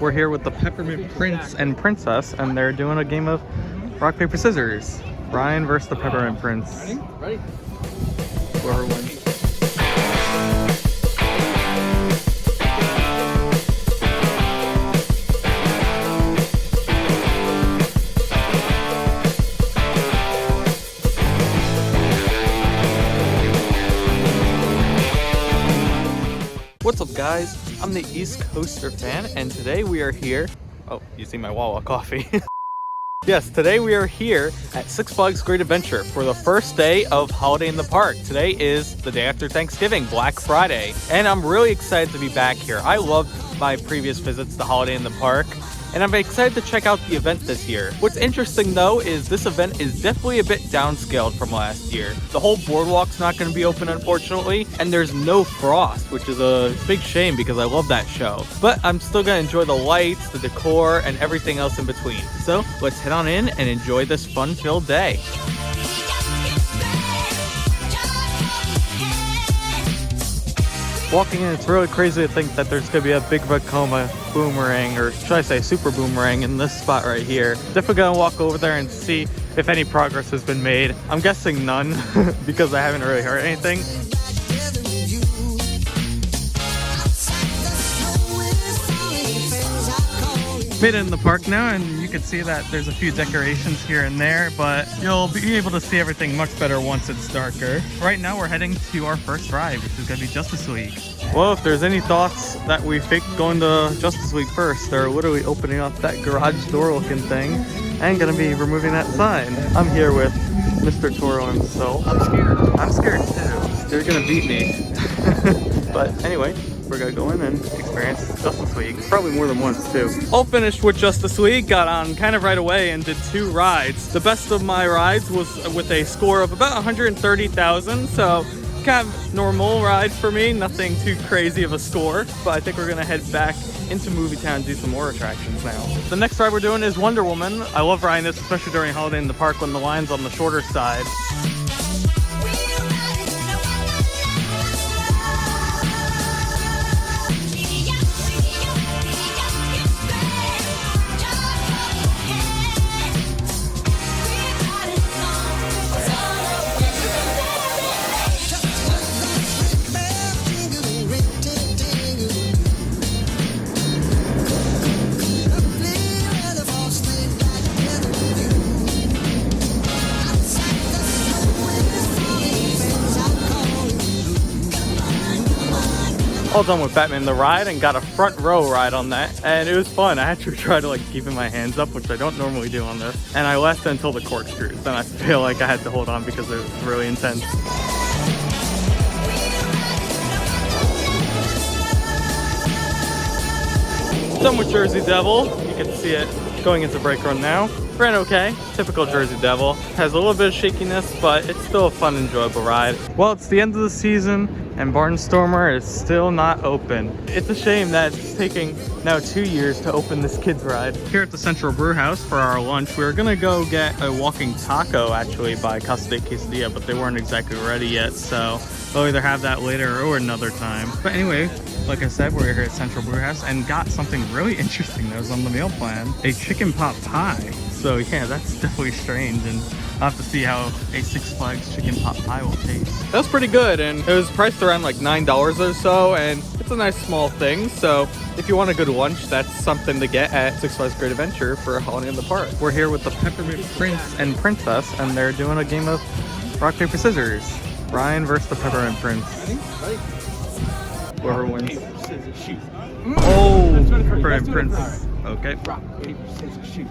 We're here with the Peppermint Prince and Princess, and they're doing a game of rock, paper, scissors. Brian versus the Peppermint Prince. Ready? Whoever wins. What's up, guys? I'm the East Coaster fan, and today we are here. Oh, you see my Wawa coffee. Yes, today we are here at Six Flags Great Adventure for the first day of Holiday in the Park. Today is the day after Thanksgiving, Black Friday, and I'm really excited to be back here. I loved my previous visits to Holiday in the Park, and I'm excited to check out the event this year. What's interesting though is this event is definitely a bit downscaled from last year. The whole boardwalk's not going to be open, unfortunately, and there's no Frost, which is a big shame because I love that show. But I'm still going to enjoy the lights, the decor, and everything else in between. So let's head on in and enjoy this fun-filled day. Walking in, it's really crazy to think that there's going to be a big Vekoma boomerang, or should I say super boomerang, in this spot right here. Definitely going to walk over there and see if any progress has been made. I'm guessing none because I haven't really heard anything. Made it in the park now, and you can see that there's a few decorations here and there, but you'll be able to see everything much better once it's darker. Right now we're heading to our first ride, which is going to be Justice League. Well, if there's any thoughts that we faked going to Justice League first, they're literally opening up that garage door looking thing and going to be removing that sign. I'm here with Mr. Toro himself. I'm scared. I'm scared too. They're going to beat me. But anyway, we're gonna go in and experience Justice League. Probably more than once too. All finished with Justice League, got on kind of right away and did 2 rides. The best of my rides was with a score of about 130,000, so kind of normal ride for me, nothing too crazy of a score. But I think we're gonna head back into Movie Town and do some more attractions now. The next ride we're doing is Wonder Woman. I love riding this, especially during Holiday in the Park when the line's on the shorter side. All done with Batman the Ride and got a front row ride on that, and it was fun. I actually tried to like keeping my hands up, which I don't normally do on this, and I lasted until the corkscrews. Then I feel like I had to hold on because it was really intense. Done with Jersey Devil. You can see it going into brake run now. Ran okay. Typical Jersey Devil. Has a little bit of shakiness, but it's still a fun, enjoyable ride. Well, it's the end of the season, and Barnstormer is still not open. It's a shame that it's taking now 2 years to open this kids ride. Here at the Central Brew House for our lunch, we were gonna go get a walking taco actually by Casa de Quesadilla, but they weren't exactly ready yet, so we'll either have that later or another time. But anyway, like I said, we're here at Central Brew House and got something really interesting that was on the meal plan. A chicken pot pie. So yeah, that's definitely strange, and I'll have to see how a Six Flags chicken pot pie will taste. That was pretty good, and it was priced around like $9 or so, and it's a nice small thing. So if you want a good lunch, that's something to get at Six Flags Great Adventure for a Holiday in the Park. We're here with the Peppermint Prince and Princess, and they're doing a game of rock, paper, scissors. Brian versus the Peppermint Prince. Ready? Whoever wins. Paper, scissors, shoot. Oh, Let's do it first. Peppermint Let's do it. Prince. All right. Okay. Rock, paper, scissors, shoot.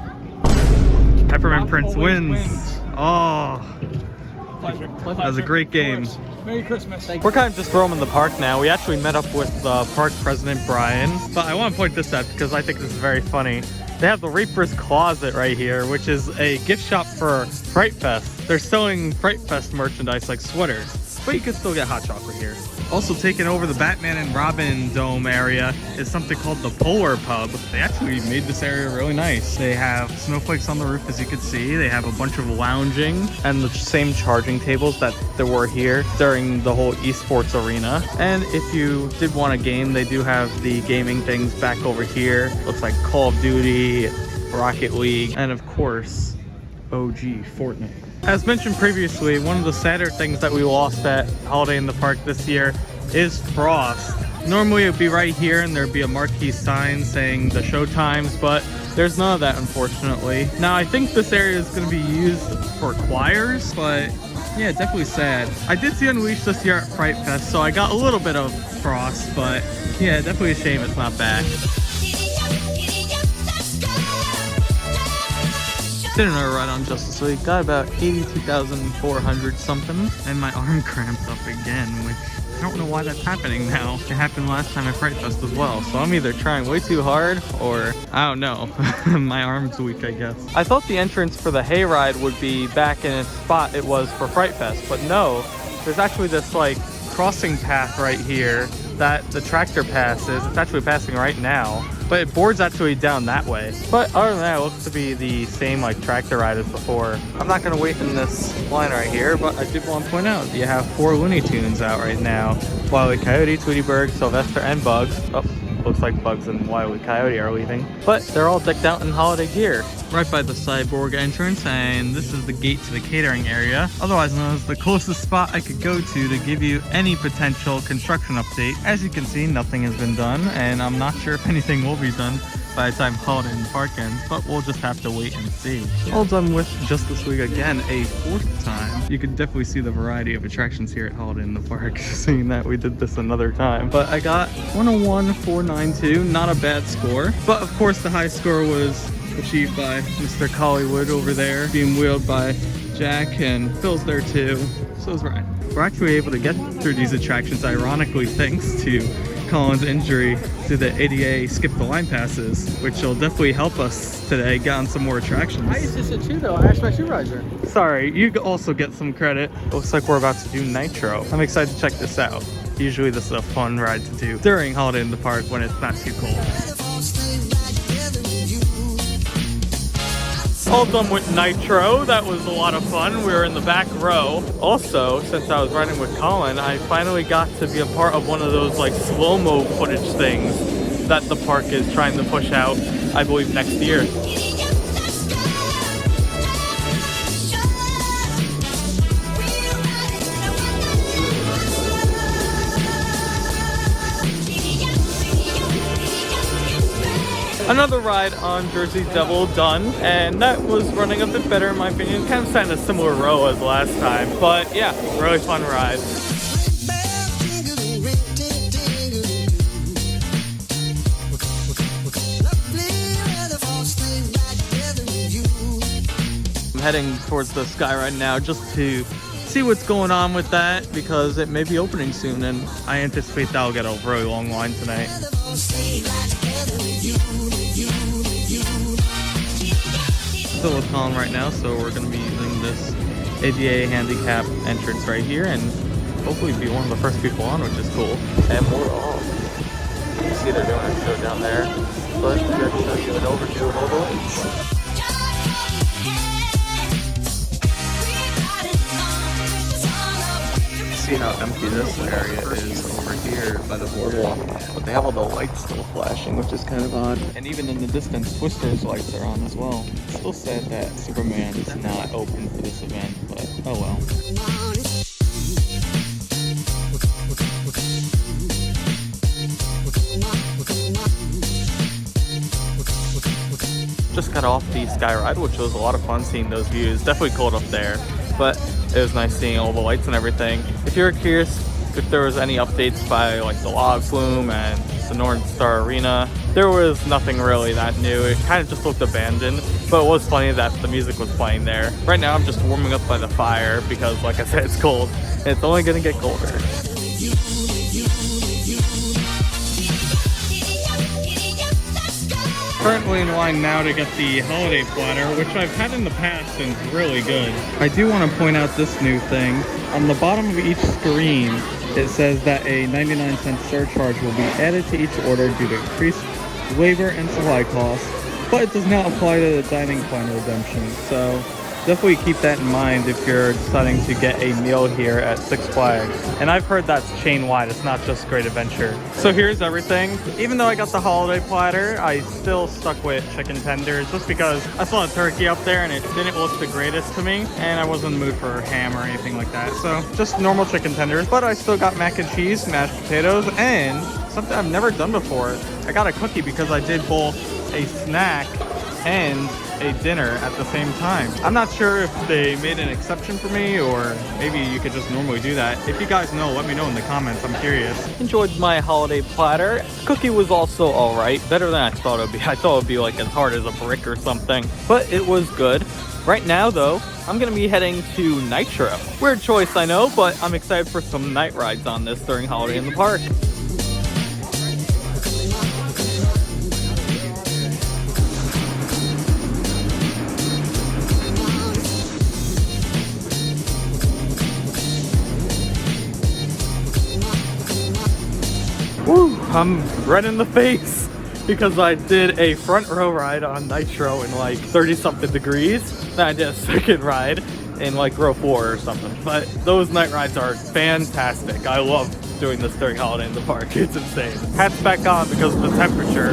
Peppermint Rock Prince always wins. Oh, Pleasure. that was a great game. Merry Christmas. We're kind of just roaming the park now. We actually met up with park president Brian, but I want to point this out because I think this is very funny. They have the Reaper's Closet right here, which is a gift shop for Fright Fest. They're selling Fright Fest merchandise like sweaters, but you can still get hot chocolate here. Also taking over the Batman and Robin Dome area is something called the Polar Pub. They actually made this area really nice. They have snowflakes on the roof, as you can see. They have a bunch of lounging and the same charging tables that there were here during the whole esports arena. And if you did want a game, they do have the gaming things back over here. Looks like Call of Duty, Rocket League, and of course, OG Fortnite. As mentioned previously, one of the sadder things that we lost at Holiday in the Park this year is frost. Normally it would be right here and there'd be a marquee sign saying the show times, but there's none of that, unfortunately. Now I think this area is going to be used for choirs, but yeah, definitely sad. I did see Unleashed this year at Fright Fest, so I got a little bit of frost, but yeah, definitely a shame it's not back. Did another ride on Justice League, got about 82,400 something, and my arm cramped up again, which I don't know why that's happening now. It happened last time at Fright Fest as well, so I'm either trying way too hard, or I don't know. My arm's weak, I guess. I thought the entrance for the hayride would be back in its spot it was for Fright Fest, but no. There's actually this like crossing path right here that the tractor passes. It's actually passing right now, but it boards actually down that way. But other than that, it looks to be the same like tractor ride as before. I'm not gonna wait in this line right here, but I did want to point out you have 4 Looney Tunes out right now. Wile E. Coyote, Tweety Bird, Sylvester, and Bugs. Oh, looks like Bugs and Wile E. Coyote are leaving, but they're all decked out in holiday gear. Right by the Cyborg entrance, and this is the gate to the catering area, otherwise known as the closest spot I could go to give you any potential construction update. As you can see, nothing has been done, and I'm not sure if anything will be done by the time Holiday in the Park ends, but we'll just have to wait and see. All done with Justice League again, a 4th time. You can definitely see the variety of attractions here at Holiday in the Park, seeing that we did this another time. But I got 101,492, not a bad score, but of course the high score was achieved by Mr. Collywood over there, being wheeled by Jack, and Phil's there too, so it's right. We're actually able to get through these attractions, ironically, thanks to Colin's injury to the ADA skip the line passes, which will definitely help us today get on some more attractions. I used to sit too though, I asked my supervisor. Sorry, you also get some credit. Looks like we're about to do Nitro. I'm excited to check this out. Usually this is a fun ride to do during Holiday in the Park when it's not too cold. All done with Nitro. That was a lot of fun. We were in the back row. Also, since I was riding with Colin, I finally got to be a part of one of those like slow-mo footage things that the park is trying to push out, I believe, next year. Another ride on Jersey Devil done, and that was running a bit better in my opinion. Kind of sat in a similar row as last time, but yeah, really fun ride. I'm heading towards the sky right now just to see what's going on with that, because it may be opening soon, and I anticipate that'll get a really long line tonight. Still with Colin right now, so we're going to be using this ADA handicap entrance right here and hopefully be one of the first people on, which is cool. And we're off. You can see they're doing a show down there, but we're going to show you an overview of all the lights. See how empty this area is over here by the boardwalk, but they have all the lights still flashing, which is kind of odd. And even in the distance, Twister's lights are on as well. It's still sad that Superman is not open for this event, but oh well. Just got off the Sky Ride, which was a lot of fun seeing those views. Definitely cold up there, but it was nice seeing all the lights and everything. If you're curious if there was any updates by like the Log Flume and the North Star Arena, there was nothing really that new. It kind of just looked abandoned, but it was funny that the music was playing there. Right now I'm just warming up by the fire because, like I said, it's cold and it's only gonna get colder. Currently in line now to get the holiday platter, which I've had in the past and it's really good. I do want to point out this new thing. On the bottom of each screen it says that a 99-cent surcharge will be added to each order due to increased labor and supply costs, but it does not apply to the dining plan redemption. So definitely keep that in mind if you're deciding to get a meal here at Six Flags. And I've heard that's chain-wide, it's not just Great Adventure. So here's everything. Even though I got the holiday platter, I still stuck with chicken tenders just because I saw a turkey up there and it didn't look the greatest to me, and I wasn't in the mood for ham or anything like that. So just normal chicken tenders, but I still got mac and cheese, mashed potatoes, and something I've never done before. I got a cookie because I did both a snack and a dinner at the same time. I'm not sure if they made an exception for me, or maybe you could just normally do that. If you guys know, let me know in the comments. I'm curious. Enjoyed my holiday platter. Cookie was also all right. Better than I thought it would be. I thought it would be like as hard as a brick or something, but it was good. Right now though, I'm gonna be heading to Nitro. Weird choice, I know, but I'm excited for some night rides on this during Holiday in the Park. Woo, I'm red in the face because I did a front row ride on Nitro in like 30-something degrees. Then I did a second ride in like row 4 or something. But those night rides are fantastic. I love doing this during Holiday in the Park. It's insane. Hat's back on because of the temperature.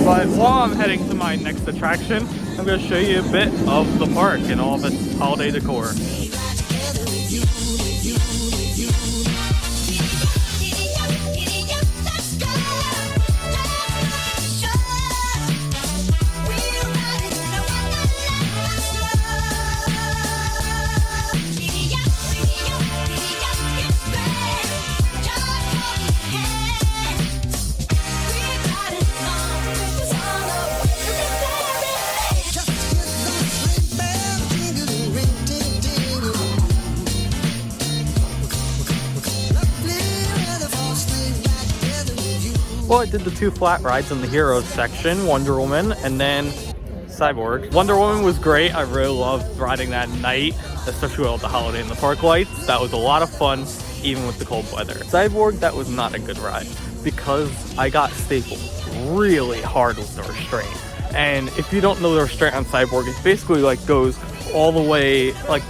But while I'm heading to my next attraction, I'm going to show you a bit of the park and all of its holiday decor. Well, I did the 2 flat rides in the Heroes section, Wonder Woman and then Cyborg. Wonder Woman was great. I really loved riding that night, especially with all the Holiday in the Park lights. That was a lot of fun, even with the cold weather. Cyborg, that was not a good ride because I got stapled really hard with the restraint. And if you don't know the restraint on Cyborg, it basically like goes all the way, like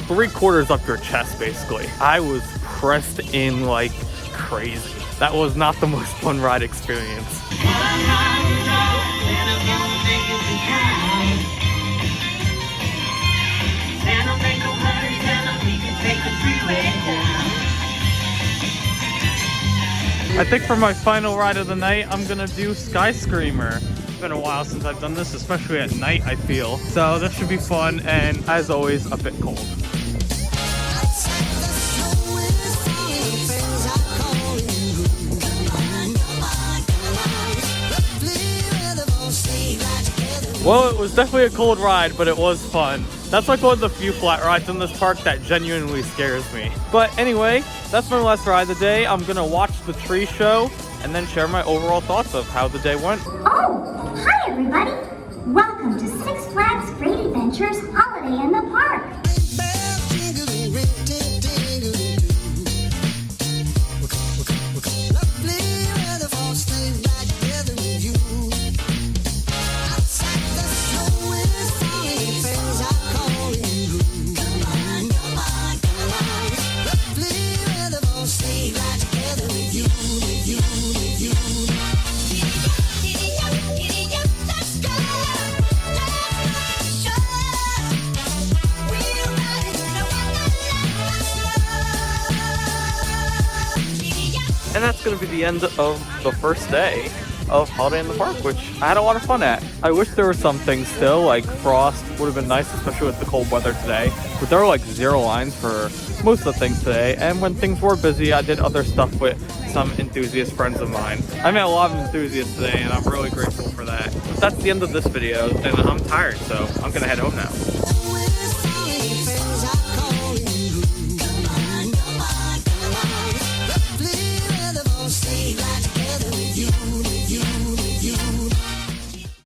3/4 up your chest, basically. I was pressed in like crazy. That was not the most fun ride experience. I think for my final ride of the night, I'm gonna do Sky Screamer. It's been a while since I've done this, especially at night, I feel. So this should be fun, and as always, a bit cold. Well, it was definitely a cold ride, but it was fun. That's like one of the few flat rides in this park that genuinely scares me. But anyway, that's my last ride of the day. I'm gonna watch the tree show and then share my overall thoughts of how the day went. Oh, hi everybody! Welcome to Six Flags Great Adventures Holiday in the Park. And that's going to be the end of the first day of Holiday in the Park, which I had a lot of fun at. I wish there were some things still, like frost would have been nice, especially with the cold weather today. But there were like 0 lines for most of the things today. And when things were busy, I did other stuff with some enthusiast friends of mine. I met a lot of enthusiasts today, and I'm really grateful for that. But that's the end of this video, and I'm tired, so I'm going to head home now.